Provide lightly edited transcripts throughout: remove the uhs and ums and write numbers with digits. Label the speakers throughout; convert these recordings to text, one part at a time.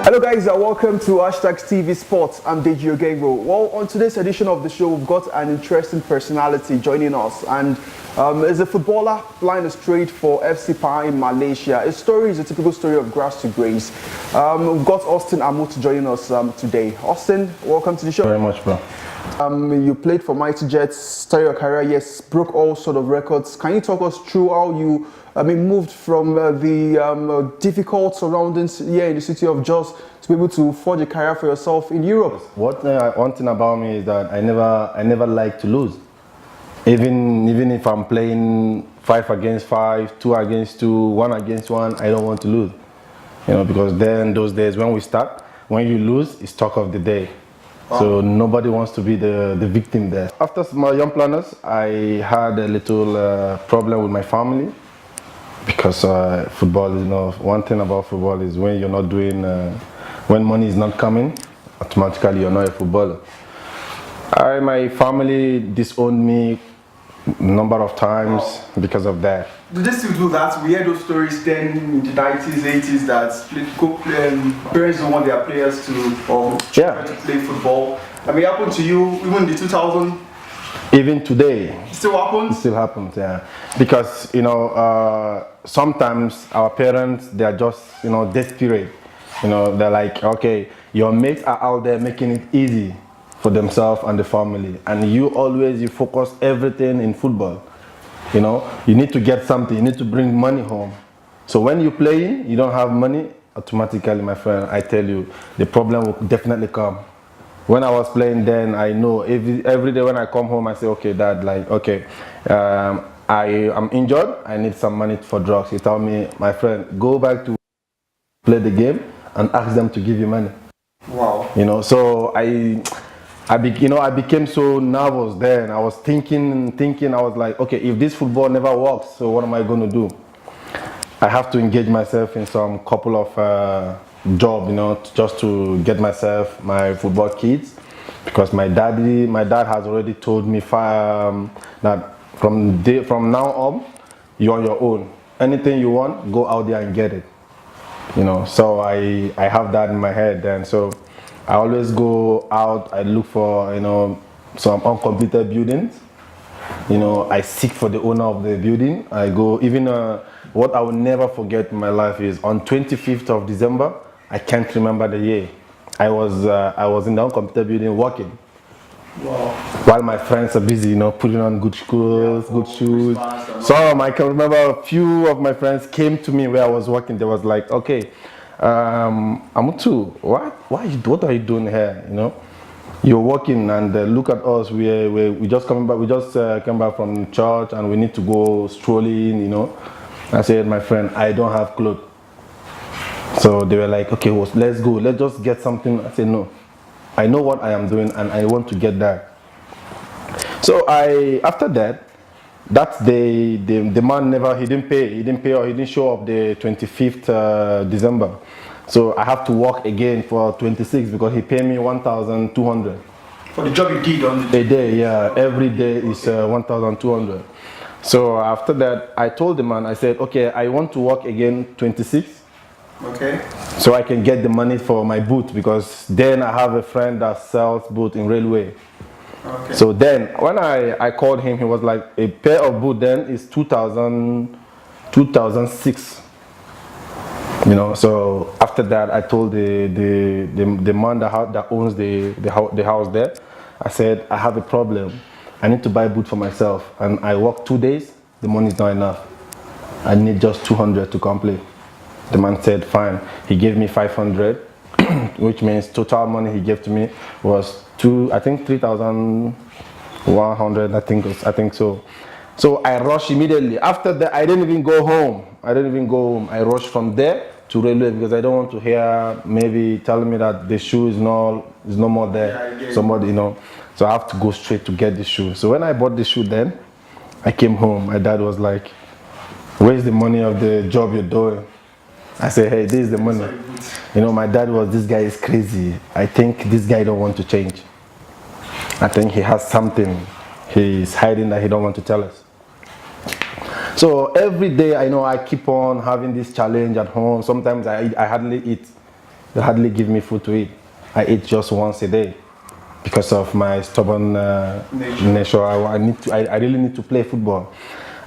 Speaker 1: Hello guys, welcome to #TV Sports. I'm Deji Ogengro. Well, on today's edition of the show, we've got an interesting personality joining us, and is a footballer flying a straight for FC Pahang in Malaysia. His story is a typical story of grass to grace. We've got Austin Amutu joining us today. Austin, welcome to the show.
Speaker 2: Very much, bro.
Speaker 1: You played for Mighty Jets, started your career, yes, broke all sort of records. Can you talk us through how you moved from the difficult surroundings here in the city of Jos to be able to forge a career for yourself in Europe?
Speaker 2: One thing about me is that I never like to lose. Even if I'm playing 5 against 5, 2 against 2, 1 against 1, I don't want to lose. You know, because then those days when we start, when you lose, it's talk of the day. Wow. So nobody wants to be the victim there. After my young planners, I had a little problem with my family. Because football, you know, one thing about football is when you're not doing, when money is not coming, automatically you're not a footballer. My family disowned me a number of times because of that.
Speaker 1: Did they still do that? We heard those stories then in the 90s, 80s that parents don't want their players to play football. I mean, it happened to you even in the 2000s?
Speaker 2: Even today.
Speaker 1: It still happens?
Speaker 2: It still happens, yeah. Because, you know, sometimes our parents, they are just, you know, desperate. You know, they're like, okay, your mates are out there making it easy for themselves and the family. And you focus everything in football. You know, you need to get something, you need to bring money home. So when you're playing, you don't have money, automatically, my friend, I tell you, the problem will definitely come. When I was playing then, I know every day when I come home, I say, okay, Dad, like, okay, I am injured, I need some money for drugs. He told me, my friend, go back to play the game and ask them to give you money.
Speaker 1: Wow.
Speaker 2: You know, so I became so nervous then. I was thinking, I was like, okay, if this football never works, so what am I going to do? I have to engage myself in some couple of job, you know, just to get myself my football kits, because my dad has already told me that from now on you're on your own. Anything you want, go out there and get it. You know, so I have that in my head, and so I always go out. I look for, you know, some uncompleted buildings. You know, I seek for the owner of the building. I go even what I will never forget in my life is on 25th of December. I can't remember the year. I was in the uncompleted building working.
Speaker 1: Wow.
Speaker 2: While my friends are busy, you know, putting on good clothes, good shoes. So I can remember a few of my friends came to me where I was working. They was like, okay, Amutu, what are you doing here? You know, you're working and look at us. We just coming back. We just came back from church and we need to go strolling. You know, I said, my friend, I don't have clothes. So they were like, okay, well, let's go. Let's just get something. I said, no, I know what I am doing and I want to get that. So after that day, the man he didn't pay or he didn't show up the 25th December. So I have to work again for 26 because he paid me 1,200.
Speaker 1: For the job you did on the
Speaker 2: day, yeah. Every day is 1,200. So after that, I told the man, I said, okay, I want to work again 26.
Speaker 1: Okay. So
Speaker 2: I can get the money for my boot, because then I have a friend that sells boot in railway. Okay. So then when I called him, he was like, a pair of boot then is 2006. You know, so after that I told the man that owns the house there, I said, I have a problem. I need to buy boot for myself, and I work 2 days, the money is not enough. I need just 200 to complete. The man said, fine. He gave me 500, which means total money he gave to me was 3,100, I think so. So I rushed immediately. After that, I didn't even go home. I rushed from there to railway because I don't want to hear maybe telling me that the shoe is no more there. Yeah, somebody, you know. So I have to go straight to get the shoe. So when I bought the shoe then, I came home. My dad was like, where's the money of the job you're doing? I said, hey, this is the money. You know, my dad was, this guy is crazy. I think this guy don't want to change. I think he has something he's hiding that he don't want to tell us. So every day, I know I keep on having this challenge at home. Sometimes I hardly eat. They hardly give me food to eat. I eat just once a day because of my stubborn nature. I really need to play football.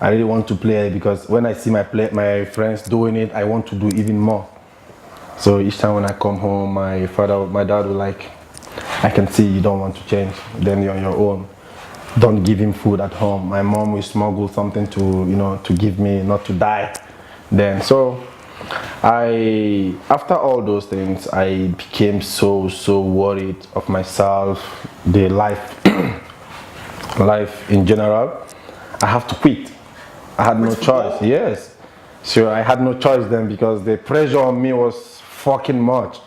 Speaker 2: I really want to play because when I see my friends doing it, I want to do even more. So each time when I come home, my dad will like, I can see you don't want to change. Then you're on your own. Don't give him food at home. My mom will smuggle something to give me, not to die. Then so after all those things, I became so worried of myself, the life in general. I have to quit. I had no choice. Yes. So I had no choice then because the pressure on me was fucking much.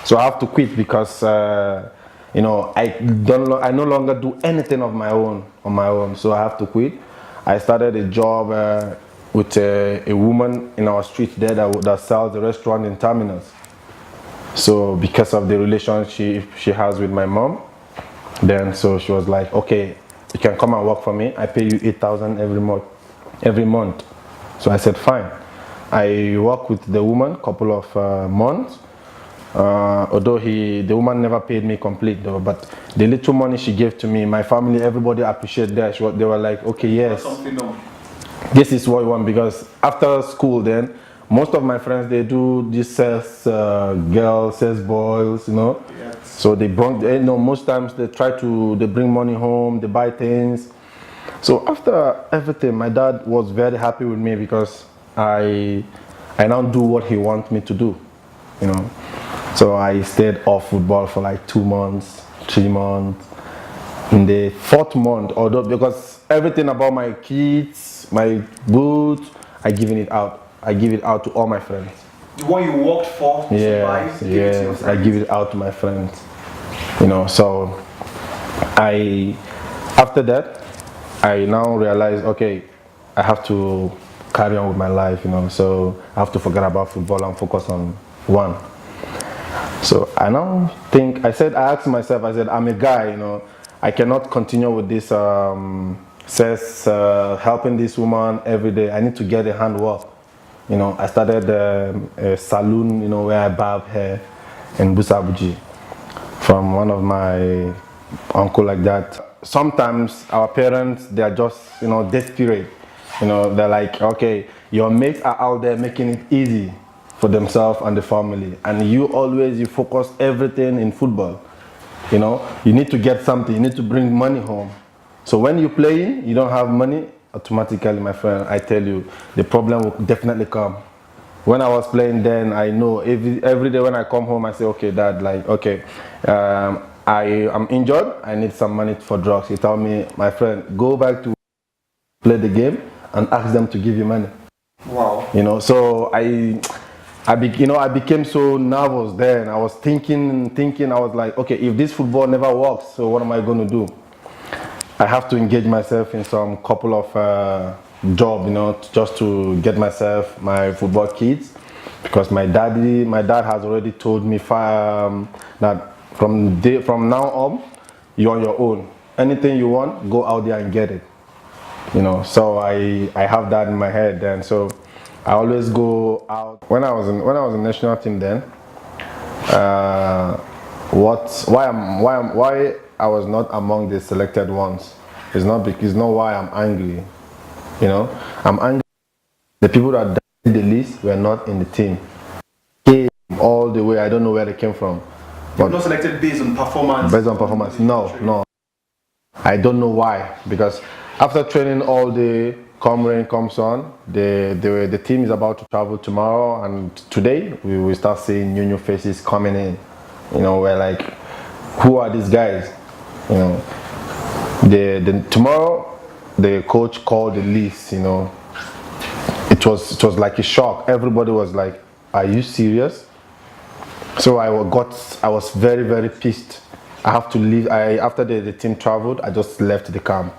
Speaker 2: So I have to quit because I no longer do anything on my own. So I have to quit. I started a job with a woman in our street there that sells the restaurant in Terminus. So because of the relationship she has with my mom, then so she was like, okay, you can come and work for me. I pay you 8,000 every month. So I said fine. I worked with the woman couple of months. Although the woman never paid me complete though, but the little money she gave to me, my family, everybody appreciated that. They were like, okay, yes, this is what you want, because after school then, most of my friends, they do this sales girls, sales boys, Yes. So they bring, most times they bring money home, they buy things. So after everything, my dad was very happy with me because I now do what he wants me to do, So I stayed off football for like 2 months, 3 months. In the 4th month, although because everything about my kids, my boots, I give it out to all my friends.
Speaker 1: The one you worked for,
Speaker 2: yes, I give it out to my friends. So after that, I now realize, okay, I have to carry on with my life, so I have to forget about football and focus on one. So I now think, I asked myself, I'm a guy, I cannot continue with this helping this woman every day. I need to get a handwork. I started a salon, where I barb hair in Busabuji from one of my uncle like that. Sometimes our parents, they are just, desperate. They're like, okay, your mates are out there making it easy for themselves and the family, and you focus everything in football. You need to get something, you need to bring money home. So when you're playing, you don't have money, automatically, my friend, I tell you, the problem will definitely come. When I was playing then, I know every day when I come home, I say, okay, Dad, like, okay, I am injured, I need some money for drugs. He told me, my friend, go back to play the game and ask them to give you money.
Speaker 1: Wow.
Speaker 2: So I became so nervous then. I was thinking, I was like, okay, if this football never works, so what am I going to do? I have to engage myself in some couple of jobs, just to get myself my football kits, because my dad has already told me that from now on, you're on your own. Anything you want, go out there and get it. So I have that in my head then. So I always go out. When I was in national team then, why I was not among the selected ones is not why I'm angry. I'm angry. The people that died the least were not in the team. Came all the way. I don't know where they came from.
Speaker 1: But not selected based on performance.
Speaker 2: Based on performance, no. I don't know why, because after training all day, come rain, comes on, the team is about to travel tomorrow, and today we will start seeing new faces coming in. We're like, who are these guys? Tomorrow the coach called the list. It was like a shock. Everybody was like, are you serious? So I was very, very pissed. I have to leave. After the team traveled, I just left the camp.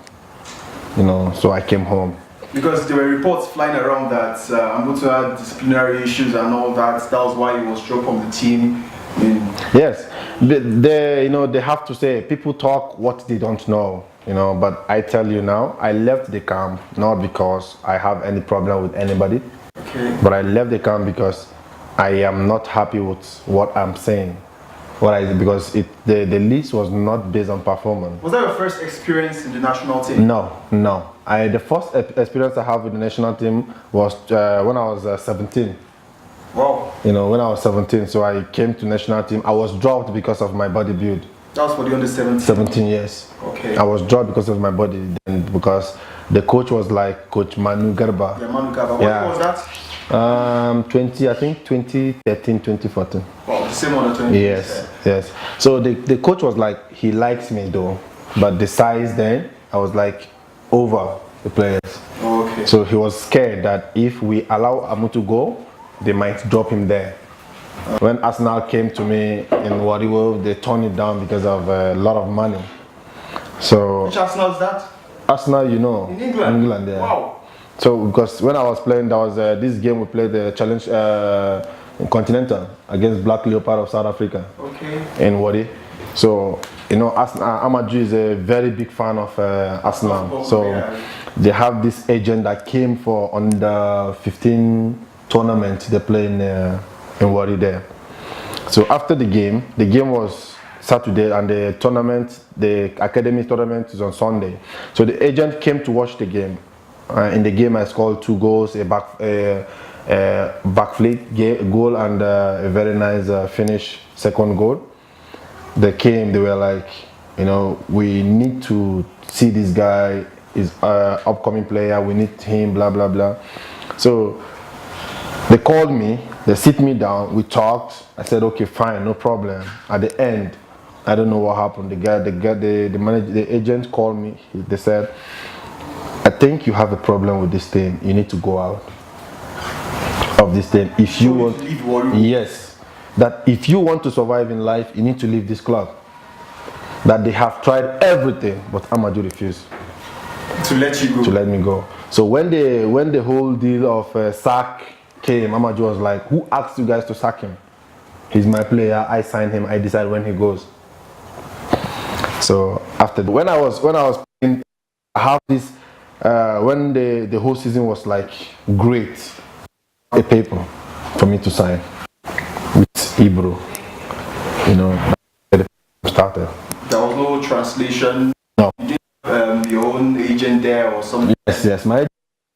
Speaker 2: So I came home.
Speaker 1: Because there were reports flying around that Amutu had disciplinary issues and all that. That was why he was dropped from the team.
Speaker 2: Yes, they have to say, people talk what they don't know, but I tell you now, I left the camp not because I have any problem with anybody, okay, but I left the camp because I am not happy with what I'm saying. Because the list was not based on performance.
Speaker 1: Was that your first experience in the national team?
Speaker 2: No. The first experience I have with the national team was when I was 17.
Speaker 1: Wow.
Speaker 2: When I was 17, so I came to national team. I was dropped because of my body build.
Speaker 1: That was for the under 17?
Speaker 2: 17 years.
Speaker 1: Okay.
Speaker 2: I was dropped because of my body, and because the coach was like Coach Manu Garba.
Speaker 1: Yeah, Manu Garba. What was that?
Speaker 2: 2013, 2014.
Speaker 1: Wow, the same under 20.
Speaker 2: Yes. So the coach was like, he likes me though, but the size then, I was like over the players.
Speaker 1: Okay.
Speaker 2: So he was scared that if we allow Amutu to go, they might drop him there. When Arsenal came to me in Wariwo, they turned it down because of a lot of money. So
Speaker 1: which Arsenal is that?
Speaker 2: Arsenal,
Speaker 1: in England.
Speaker 2: England, yeah.
Speaker 1: Wow.
Speaker 2: So because when I was playing, there was this game we played, the challenge in Continental against Black Leopard of South Africa.
Speaker 1: Okay.
Speaker 2: In Wadi. So Amutu is a very big fan of Arsenal. They have this agent that came for under 15 tournament they play in Wadi there. So after the game was Saturday, and the tournament, the academy tournament, is on Sunday. So the agent came to watch the game. In the game, I scored 2 goals, a backflip goal, and a very nice finish, second goal. They came, they were like, we need to see this guy, is an upcoming player, we need him, blah, blah, blah. So they called me, they sit me down, we talked. I said, okay, fine, no problem. At the end, I don't know what happened. The manager, the agent called me. They said, I think you have a problem with this thing. You need to go out of this thing. If you want, yes, that if you want to survive in life, you need to leave this club. That they have tried everything, but Amutu refused
Speaker 1: to let you go.
Speaker 2: To let me go. So when the whole deal of sack came, Amutu was like, who asked you guys to sack him? He's my player. I signed him. I decide when he goes. So after when I was playing, I have this. When the whole season was like great, a paper for me to sign with Ibro. Started.
Speaker 1: There was no translation.
Speaker 2: No.
Speaker 1: You didn't your own agent there or something.
Speaker 2: Yes. My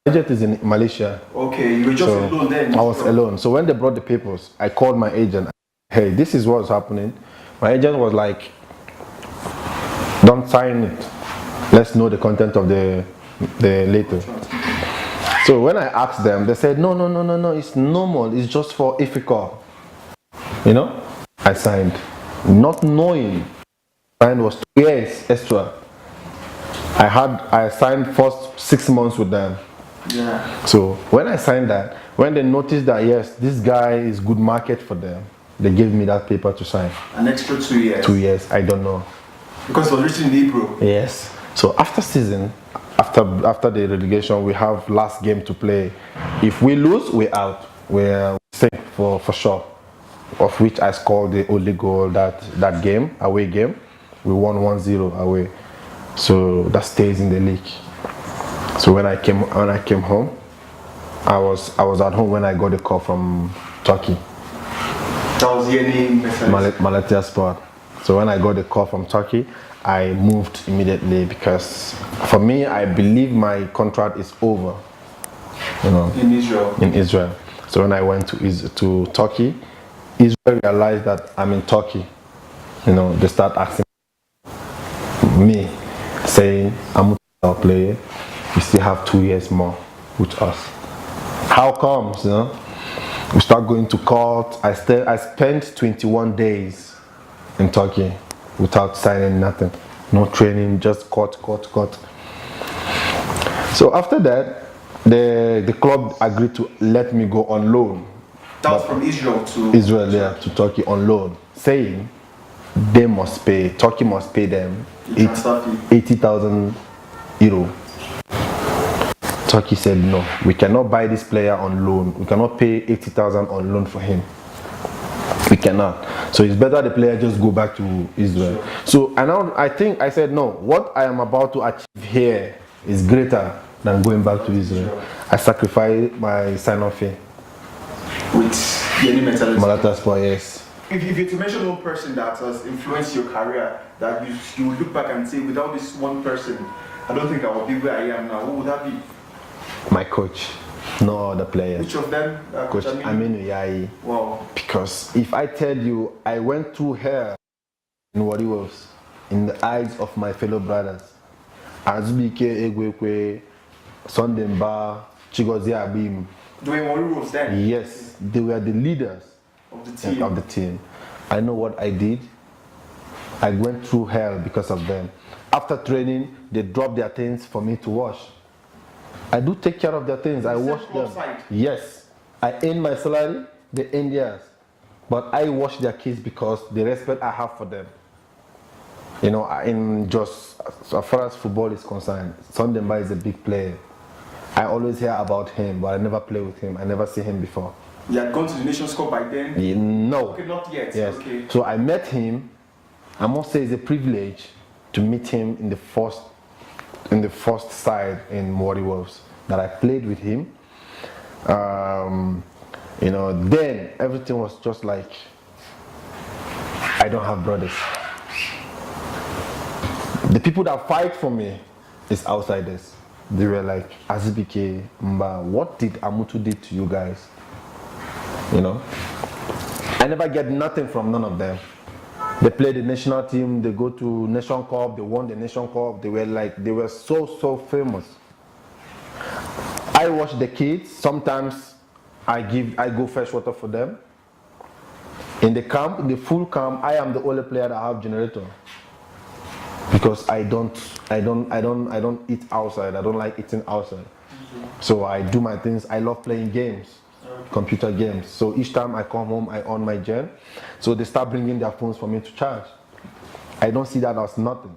Speaker 2: agent is in Malaysia.
Speaker 1: Okay, you were just alone then.
Speaker 2: I was alone. So when they brought the papers, I called my agent. Hey, this is what's happening. My agent was like, don't sign it. Let's know the content of the letter. So when I asked them, they said, no, it's normal. It's just for Africa. I signed. Not knowing. Signed was 2 years extra. I signed first 6 months with them.
Speaker 1: Yeah.
Speaker 2: So when I signed that, when they noticed that yes, this guy is good market for them, they gave me that paper to sign.
Speaker 1: An extra 2 years.
Speaker 2: 2 years, I don't know.
Speaker 1: Because it was written in Hebrew.
Speaker 2: Yes. So after season, after the relegation, we have last game to play. If we lose, we're out. We're safe for sure. Of which I scored the only goal that game, away game. We won 1-0 away. So that stays in the league. So when I came home, I was at home when I got the call from Turkey.
Speaker 1: That was Yeni
Speaker 2: Malatya Sport. So when I got the call from Turkey, I moved immediately because for me, I believe my contract is over.
Speaker 1: In Israel.
Speaker 2: In Israel. So when I went to Turkey, Israel realized that I'm in Turkey. They start asking me, saying, I'm a player. You still have 2 years more with us. How comes? We start going to court. I spent 21 days in Turkey without signing nothing. No training, just court. So after that, the club agreed to let me go on loan.
Speaker 1: That was from Israel to
Speaker 2: Israel, yeah, to Turkey on loan, saying they must pay, Turkey must pay them 80,000 euro. Turkey said no, we cannot buy this player on loan. We cannot pay 80,000 on loan for him. We cannot. So it's better the player just go back to Israel. Sure. So I said no, what I am about to achieve here is greater than going back to Israel. I sacrificed my sign-on fee.
Speaker 1: With
Speaker 2: Malata Sport, yes.
Speaker 1: If you to mention one person that has influenced your career, that you will look back and say, without this one person, I don't think I would be where I am now, what would that be?
Speaker 2: My coach, no other player.
Speaker 1: Which of them?
Speaker 2: Coach Amutu Iwuji.
Speaker 1: Wow.
Speaker 2: Because if I tell you, I went through hell in what it was, in the eyes of my fellow brothers. Azubuike, Egwuekwe, Sondemba, Chigozie Abim.
Speaker 1: Doing what was then?
Speaker 2: Yes, they were the leaders of the team. I know what I did. I went through hell because of them. After training, they dropped their things for me to wash. I do take care of their things. I wash them. Yes. I earn my salary, they earn theirs. But I wash their kids because the respect I have for them. You know, in just as far as football is concerned, Sondemba is a big player. I always hear about him, but I never play with him. I never see him before.
Speaker 1: You had gone to the Nations Cup by then?
Speaker 2: No.
Speaker 1: Okay, not yet.
Speaker 2: Yes.
Speaker 1: Okay.
Speaker 2: So I met him. I must say it's a privilege to meet him in the first side in Mori Wolves that I played with him. You know, then everything was just like, I don't have brothers. The people that fight for me is outsiders. They were like, Azubuike, Mba, what did Amutu did to you guys? You know? I never get nothing from none of them. They play the national team, they go to Nation Cup, they won the Nation Cup, they were so famous. I watch the kids, sometimes I go fetch water for them. In the camp, the full camp, I am the only player that have generator. Because I don't eat outside. I don't like eating outside. So I do my things. I love playing games, computer games. So each time I come home, I on my gen. So they start bringing their phones for me to charge. I don't see that as nothing.